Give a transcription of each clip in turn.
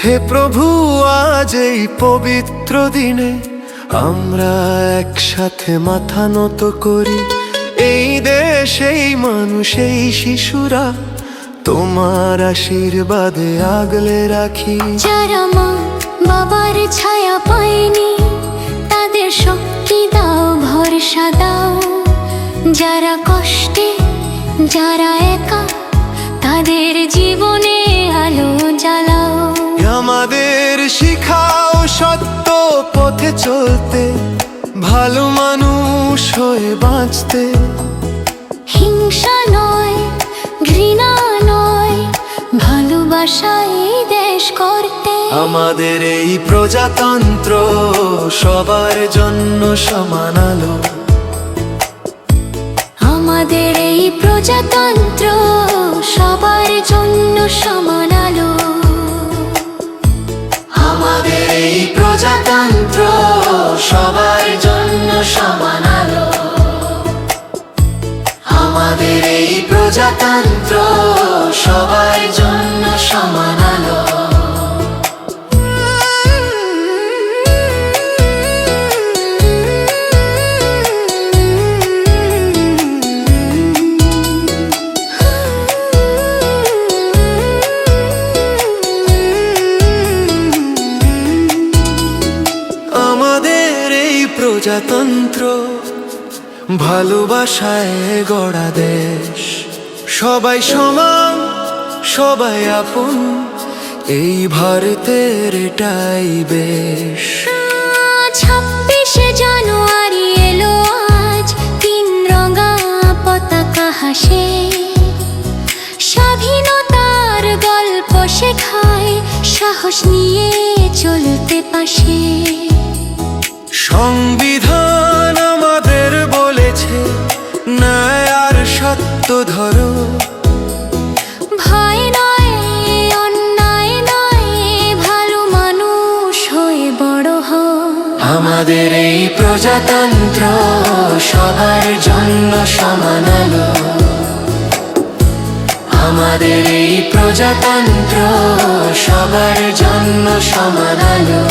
হে প্রভু, আজ এই পবিত্র দিনে আমরা একসাথে মাথা নত করি। এই দেশ, এই মানুষ, এই শিশুরা তোমার আশীর্বাদে আগলে রাখি। যারা মা বাবার ছায়া পায়নি তাদের শক্তি দাও, ভরসা দাও। যারা কষ্টে, যারা একা, তাদের জীবনে আলো জ্বালাও। আমাদের শিখাও সত্য পথে চলতে, ভালো মানুষ হয়ে বাঁচতে। হিংসা নয়, ঘৃণা নয়, ভালোবাসায় দেশ করতে। আমাদের এই প্রজাতন্ত্র সবার জন্য সমান আলো। আমাদের এই প্রজাতন্ত্র সবার জন্য সমান আলো। আমাদের এই প্রজাতন্ত্র সবার জন্য সমান আলো। আমাদের এই প্রজাতন্ত্র সবার জন্য সমান আলো। আমাদের এই প্রজাতন্ত্র ভালোবাসায় গড়া দেশ। সবাই সমান, সবাই আপন, এই ভারতের এটাই বেশ। 26শে জানুয়ারি এলো আজ, তিন রঙা পতাকা হাসে। স্বাধীনতার গল্প শেখায়, সাহস নিয়ে চলতে পাশে। সংবিধান আমাদের বলেছে, ন্যায় আর সত্য ধরো। ভয় নয়, অন্যায় নয়, ভালো মানুষ হয়ে বড় হও। আমাদের এই প্রজাতন্ত্র সবার জন্য সমান আলো। আমাদের এই প্রজাতন্ত্র সবার জন্য সমান আলো।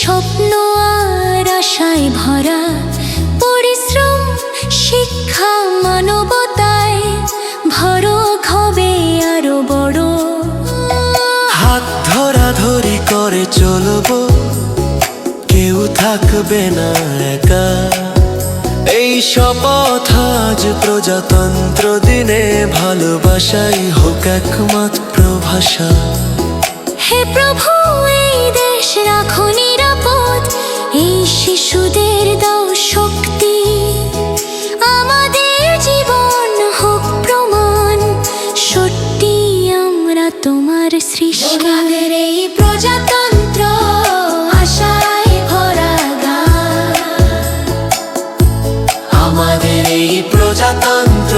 স্বপ্ন আর আশায় ভরা, পরিশ্রম, শিক্ষা, মানবতায় ভরক হবে আরো বড়। হাত ধরাধরি করে চলবো, কেউ থাকবে না একা। এই শপথ আজ প্রজাতন্ত্র দিনে, ভালোবাসাই হোক একমাত্র ভাষা। হে প্রভু, এই দেশ রাখো নিরাপদ, এই শিশুদের দাও শক্তি। আমাদের জীবন হোক প্রমাণ, সত্যি আমরা তোমার সৃষ্টি। আমাদের এই প্রজাতন্ত্র আশায় ভরা গান। আমাদের এই প্রজাতন্ত্র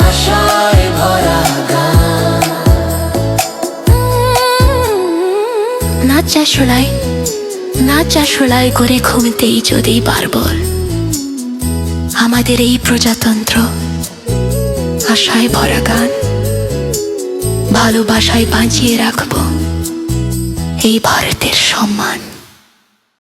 আশায় ভরা গান। নাচা শোলাই করে ঘুমতেই যদি বারবার। আমাদের এই প্রজাতন্ত্র আশায় ভরা গান, ভালোবাসায় বাঁচিয়ে রাখবো এই ভারতের সম্মান।